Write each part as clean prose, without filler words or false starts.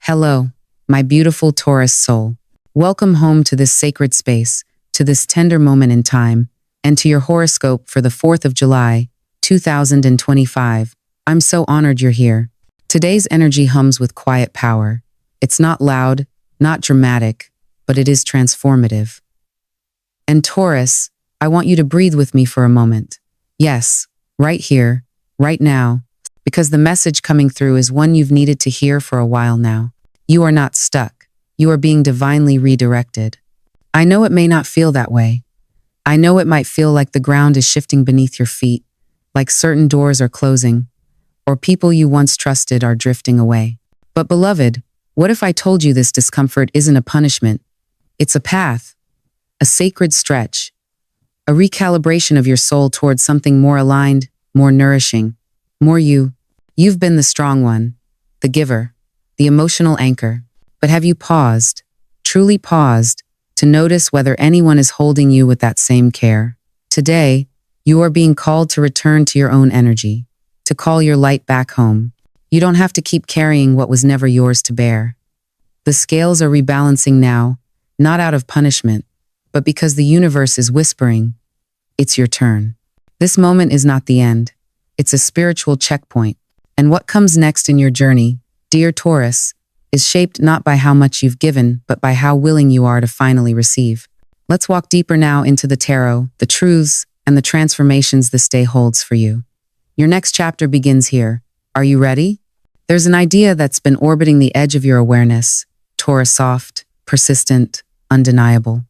Hello, my beautiful Taurus soul. Welcome home to this sacred space, to this tender moment in time, and to your horoscope for the 4th of July, 2025. I'm so honored you're here. Today's energy hums with quiet power. It's not loud, not dramatic, but it is transformative. And Taurus, I want you to breathe with me for a moment. Yes, right here, right now, because the message coming through is one you've needed to hear for a while now. You are not stuck. You are being divinely redirected. I know it may not feel that way. I know it might feel like the ground is shifting beneath your feet, like certain doors are closing, or people you once trusted are drifting away. But beloved, what if I told you this discomfort isn't a punishment? It's a path, a sacred stretch, a recalibration of your soul towards something more aligned, more nourishing, more you. You've been the strong one, the giver, the emotional anchor. But have you paused, truly paused, to notice whether anyone is holding you with that same care? Today, you are being called to return to your own energy, to call your light back home. You don't have to keep carrying what was never yours to bear. The scales are rebalancing now, not out of punishment, but because the universe is whispering, it's your turn. This moment is not the end. It's a spiritual checkpoint. And what comes next in your journey, dear Taurus, is shaped not by how much you've given, but by how willing you are to finally receive. Let's walk deeper now into the tarot, the truths, and the transformations this day holds for you. Your next chapter begins here. Are you ready? There's an idea that's been orbiting the edge of your awareness. Taurus, soft, persistent, undeniable.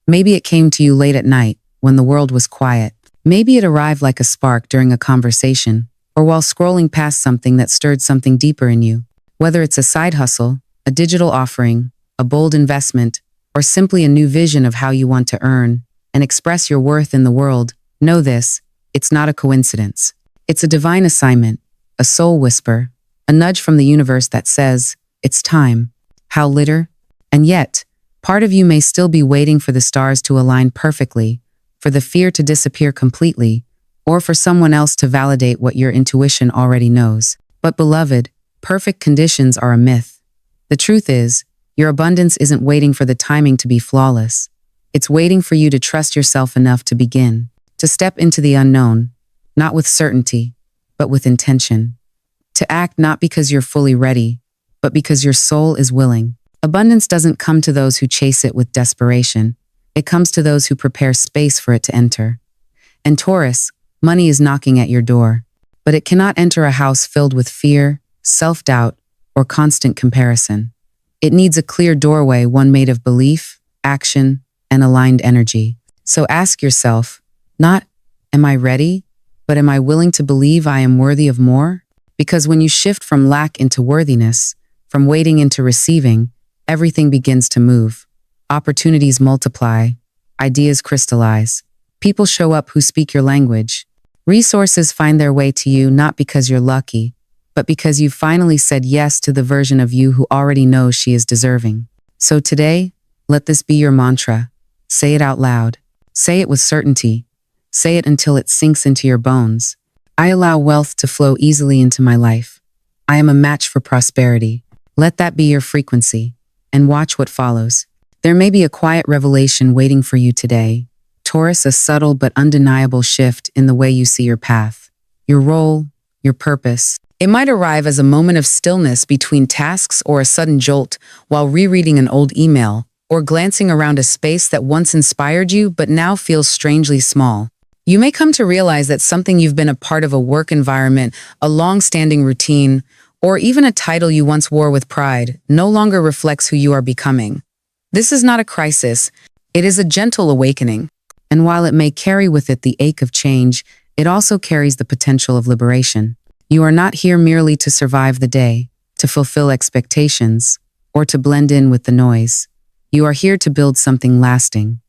Maybe it came to you late at night, when the world was quiet. Maybe it arrived like a spark during a conversation, or while scrolling past something that stirred something deeper in you. Whether it's a side hustle, a digital offering, a bold investment, or simply a new vision of how you want to earn and express your worth in the world, know this, it's not a coincidence. It's a divine assignment, a soul whisper, a nudge from the universe that says, it's time. How litter? And yet, part of you may still be waiting for the stars to align perfectly, for the fear to disappear completely, or for someone else to validate what your intuition already knows. But beloved, perfect conditions are a myth. The truth is, your abundance isn't waiting for the timing to be flawless. It's waiting for you to trust yourself enough to begin, to step into the unknown, not with certainty, but with intention. To act not because you're fully ready, but because your soul is willing. Abundance doesn't come to those who chase it with desperation. It comes to those who prepare space for it to enter. And Taurus, money is knocking at your door, but it cannot enter a house filled with fear, self-doubt, or constant comparison. It needs a clear doorway, one made of belief, action, and aligned energy. So ask yourself, not, am I ready, but am I willing to believe I am worthy of more? Because when you shift from lack into worthiness, from waiting into receiving, everything begins to move. Opportunities multiply, ideas crystallize. People show up who speak your language. Resources find their way to you not because you're lucky, but because you finally said yes to the version of you who already knows she is deserving. So today, let this be your mantra. Say it out loud. Say it with certainty. Say it until it sinks into your bones. I allow wealth to flow easily into my life. I am a match for prosperity. Let that be your frequency, and watch what follows. There may be a quiet revelation waiting for you today. Taurus, a subtle but undeniable shift in the way you see your path, your role, your purpose. It might arrive as a moment of stillness between tasks or a sudden jolt while rereading an old email or glancing around a space that once inspired you but now feels strangely small. You may come to realize that something you've been a part of, a work environment, a long-standing routine, or even a title you once wore with pride, no longer reflects who you are becoming. This is not a crisis. It is a gentle awakening. And while it may carry with it the ache of change, it also carries the potential of liberation. You are not here merely to survive the day, to fulfill expectations, or to blend in with the noise. You are here to build something lasting,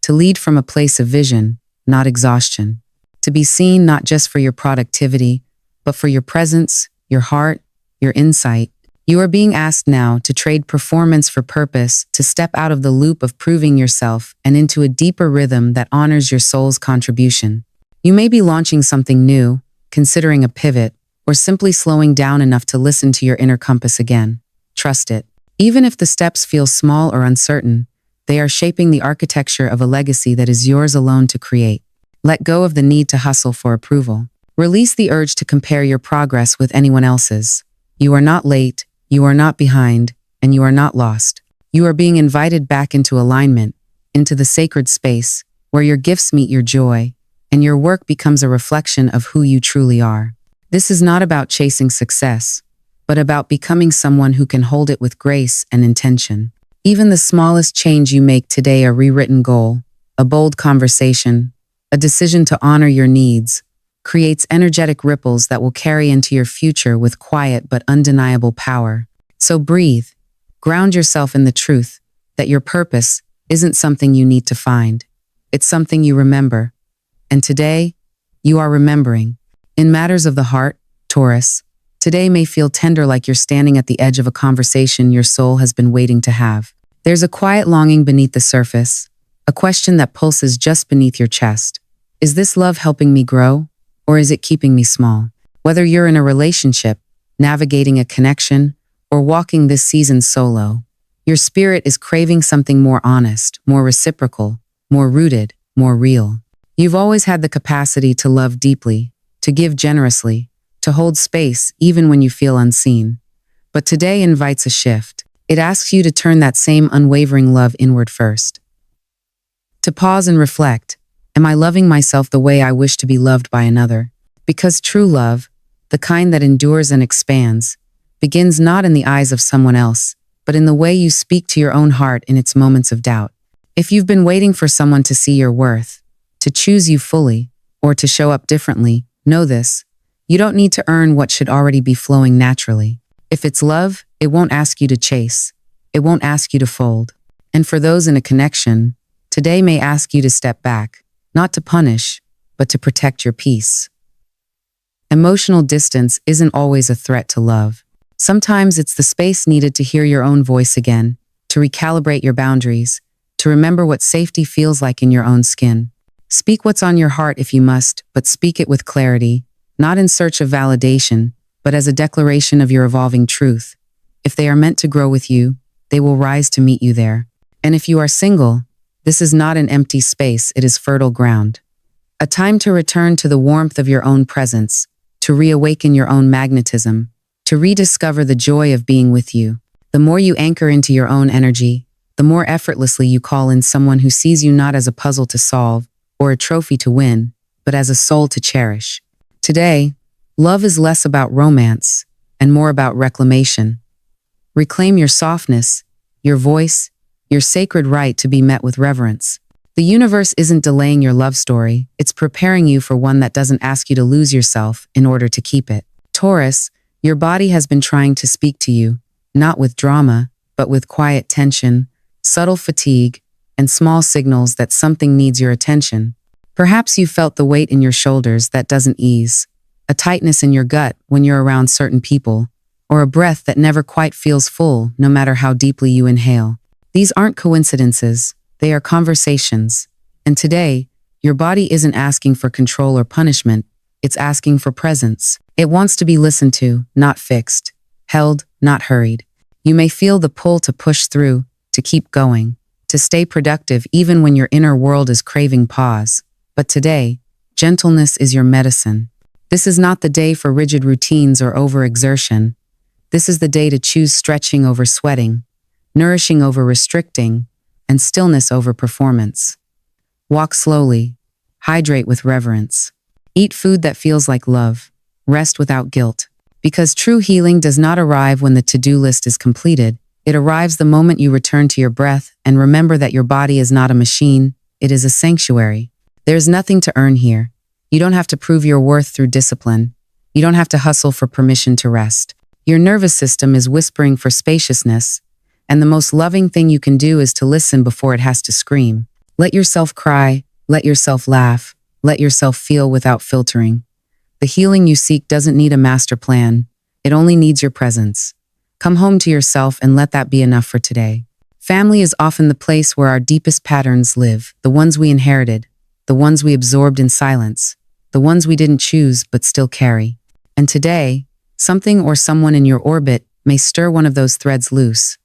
to lead from a place of vision, not exhaustion, to be seen not just for your productivity, but for your presence, your heart, your insight. You are being asked now to trade performance for purpose, to step out of the loop of proving yourself and into a deeper rhythm that honors your soul's contribution. You may be launching something new, considering a pivot, or simply slowing down enough to listen to your inner compass again. Trust it. Even if the steps feel small or uncertain, they are shaping the architecture of a legacy that is yours alone to create. Let go of the need to hustle for approval. Release the urge to compare your progress with anyone else's. You are not late, you are not behind, and you are not lost. You are being invited back into alignment, into the sacred space, where your gifts meet your joy, and your work becomes a reflection of who you truly are. This is not about chasing success, but about becoming someone who can hold it with grace and intention. Even the smallest change you make today, a rewritten goal, a bold conversation, a decision to honor your needs, creates energetic ripples that will carry into your future with quiet but undeniable power. So breathe, ground yourself in the truth that your purpose isn't something you need to find. It's something you remember. And today, you are remembering. In matters of the heart, Taurus, today may feel tender, like you're standing at the edge of a conversation your soul has been waiting to have. There's a quiet longing beneath the surface, a question that pulses just beneath your chest. Is this love helping me grow, or is it keeping me small? Whether you're in a relationship, navigating a connection, or walking this season solo, your spirit is craving something more honest, more reciprocal, more rooted, more real. You've always had the capacity to love deeply, to give generously, to hold space even when you feel unseen. But today invites a shift. It asks you to turn that same unwavering love inward first. To pause and reflect, am I loving myself the way I wish to be loved by another? Because true love, the kind that endures and expands, begins not in the eyes of someone else, but in the way you speak to your own heart in its moments of doubt. If you've been waiting for someone to see your worth, to choose you fully, or to show up differently, know this: you don't need to earn what should already be flowing naturally. If it's love, it won't ask you to chase. It won't ask you to fold. And for those in a connection, today may ask you to step back, not to punish, but to protect your peace. Emotional distance isn't always a threat to love. Sometimes it's the space needed to hear your own voice again, to recalibrate your boundaries, to remember what safety feels like in your own skin. Speak what's on your heart if you must, but speak it with clarity, not in search of validation, but as a declaration of your evolving truth. If they are meant to grow with you, they will rise to meet you there. And if you are single, this is not an empty space, it is fertile ground. A time to return to the warmth of your own presence, to reawaken your own magnetism, to rediscover the joy of being with you. The more you anchor into your own energy, the more effortlessly you call in someone who sees you not as a puzzle to solve or a trophy to win, but as a soul to cherish. Today, love is less about romance and more about reclamation. Reclaim your softness, your voice, your sacred right to be met with reverence. The universe isn't delaying your love story, it's preparing you for one that doesn't ask you to lose yourself in order to keep it. Taurus, your body has been trying to speak to you, not with drama, but with quiet tension, subtle fatigue, and small signals that something needs your attention. Perhaps you felt the weight in your shoulders that doesn't ease, a tightness in your gut when you're around certain people, or a breath that never quite feels full no matter how deeply you inhale. These aren't coincidences, they are conversations. And today, your body isn't asking for control or punishment, it's asking for presence. It wants to be listened to, not fixed, held, not hurried. You may feel the pull to push through, to keep going, to stay productive even when your inner world is craving pause. But today, gentleness is your medicine. This is not the day for rigid routines or overexertion. This is the day to choose stretching over sweating, nourishing over restricting, and stillness over performance. Walk slowly, hydrate with reverence. Eat food that feels like love, rest without guilt. Because true healing does not arrive when the to-do list is completed, it arrives the moment you return to your breath and remember that your body is not a machine, it is a sanctuary. There's nothing to earn here. You don't have to prove your worth through discipline. You don't have to hustle for permission to rest. Your nervous system is whispering for spaciousness, and the most loving thing you can do is to listen before it has to scream. Let yourself cry, let yourself laugh, let yourself feel without filtering. The healing you seek doesn't need a master plan. It only needs your presence. Come home to yourself and let that be enough for today. Family is often the place where our deepest patterns live, the ones we inherited, the ones we absorbed in silence, the ones we didn't choose but still carry. And today, something or someone in your orbit may stir one of those threads loose.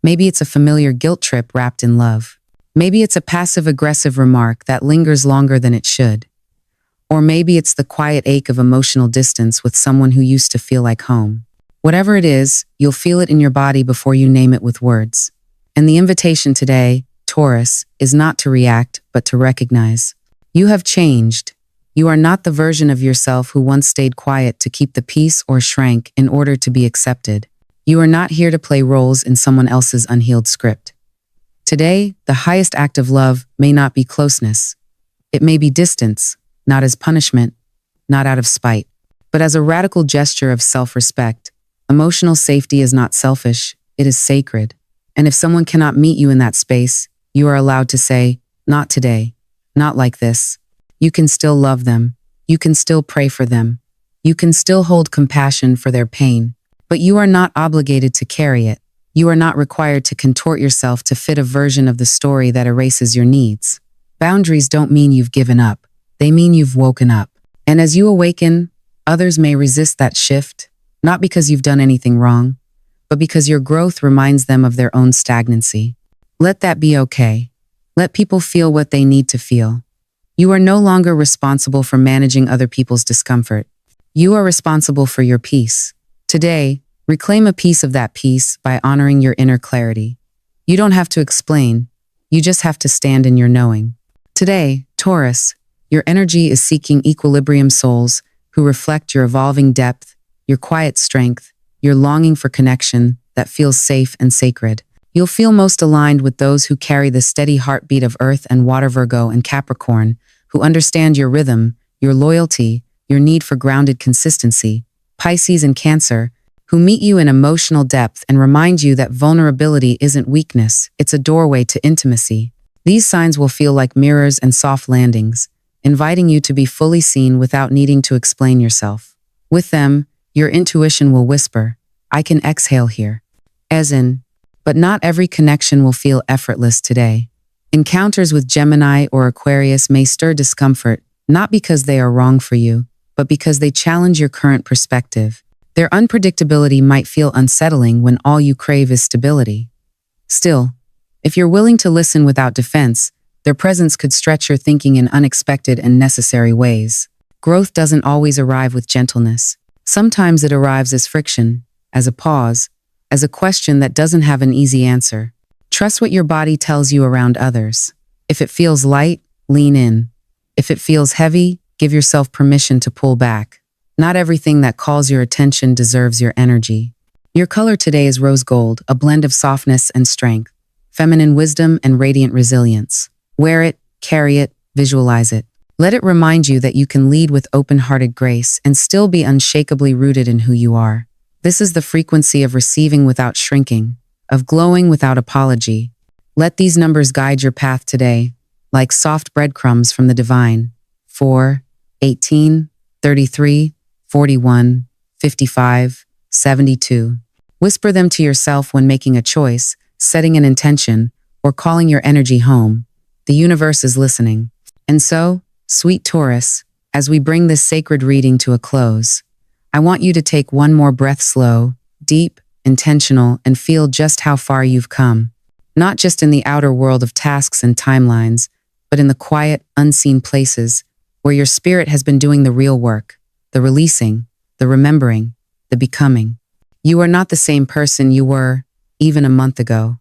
Maybe it's a familiar guilt trip wrapped in love. Maybe it's a passive-aggressive remark that lingers longer than it should. Or maybe it's the quiet ache of emotional distance with someone who used to feel like home. Whatever it is, you'll feel it in your body before you name it with words. And the invitation today, Taurus, is not to react, but to recognize. You have changed. You are not the version of yourself who once stayed quiet to keep the peace or shrank in order to be accepted. You are not here to play roles in someone else's unhealed script. Today, the highest act of love may not be closeness. It may be distance, not as punishment, not out of spite, but as a radical gesture of self-respect. Emotional safety is not selfish, it is sacred. And if someone cannot meet you in that space, you are allowed to say, not today, not like this. You can still love them. You can still pray for them. You can still hold compassion for their pain. But you are not obligated to carry it. You are not required to contort yourself to fit a version of the story that erases your needs. Boundaries don't mean you've given up. They mean you've woken up. And as you awaken, others may resist that shift, not because you've done anything wrong, but because your growth reminds them of their own stagnancy. Let that be okay. Let people feel what they need to feel. You are no longer responsible for managing other people's discomfort. You are responsible for your peace. Today, reclaim a piece of that peace by honoring your inner clarity. You don't have to explain. You just have to stand in your knowing. Today, Taurus, your energy is seeking equilibrium souls who reflect your evolving depth, your quiet strength, your longing for connection that feels safe and sacred. You'll feel most aligned with those who carry the steady heartbeat of Earth and Water, Virgo and Capricorn, who understand your rhythm, your loyalty, your need for grounded consistency. Pisces and Cancer, who meet you in emotional depth and remind you that vulnerability isn't weakness, it's a doorway to intimacy. These signs will feel like mirrors and soft landings, inviting you to be fully seen without needing to explain yourself. With them, your intuition will whisper, I can exhale here. As in, but not every connection will feel effortless today. Encounters with Gemini or Aquarius may stir discomfort, not because they are wrong for you, but because they challenge your current perspective. Their unpredictability might feel unsettling when all you crave is stability. Still, if you're willing to listen without defense, their presence could stretch your thinking in unexpected and necessary ways. Growth doesn't always arrive with gentleness. Sometimes it arrives as friction, as a pause, as a question that doesn't have an easy answer. Trust what your body tells you around others. If it feels light, lean in. If it feels heavy, give yourself permission to pull back. Not everything that calls your attention deserves your energy. Your color today is rose gold, a blend of softness and strength, feminine wisdom and radiant resilience. Wear it, carry it, visualize it. Let it remind you that you can lead with open-hearted grace and still be unshakably rooted in who you are. This is the frequency of receiving without shrinking, of glowing without apology. Let these numbers guide your path today, like soft breadcrumbs from the divine. 4, 18, 33, 41, 55, 72. Whisper them to yourself when making a choice, setting an intention, or calling your energy home. The universe is listening. And so, sweet Taurus, as we bring this sacred reading to a close, I want you to take one more breath slow, deep, intentional, and feel just how far you've come. Not just in the outer world of tasks and timelines, but in the quiet, unseen places where your spirit has been doing the real work, the releasing, the remembering, the becoming. You are not the same person you were even a month ago,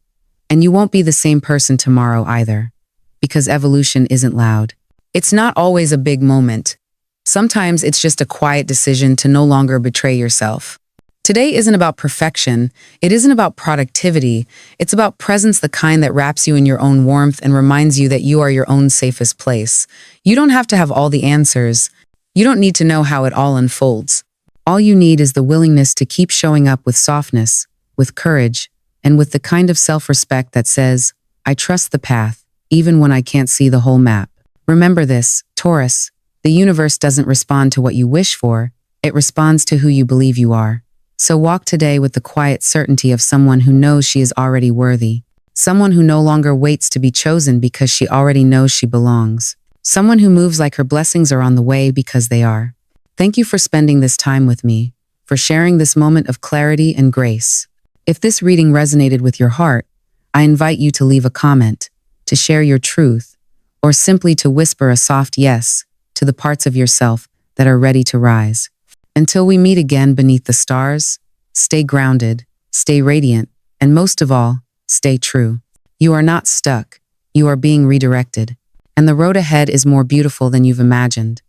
and you won't be the same person tomorrow either, because evolution isn't loud. It's not always a big moment. Sometimes it's just a quiet decision to no longer betray yourself. Today isn't about perfection. It isn't about productivity. It's about presence, the kind that wraps you in your own warmth and reminds you that you are your own safest place. You don't have to have all the answers. You don't need to know how it all unfolds. All you need is the willingness to keep showing up with softness, with courage, and with the kind of self-respect that says, I trust the path, even when I can't see the whole map. Remember this, Taurus, the universe doesn't respond to what you wish for, it responds to who you believe you are. So walk today with the quiet certainty of someone who knows she is already worthy. Someone who no longer waits to be chosen because she already knows she belongs. Someone who moves like her blessings are on the way because they are. Thank you for spending this time with me, for sharing this moment of clarity and grace. If this reading resonated with your heart, I invite you to leave a comment, to share your truth, or simply to whisper a soft yes to the parts of yourself that are ready to rise. Until we meet again beneath the stars, stay grounded, stay radiant, and most of all, stay true. You are not stuck. You are being redirected. And the road ahead is more beautiful than you've imagined.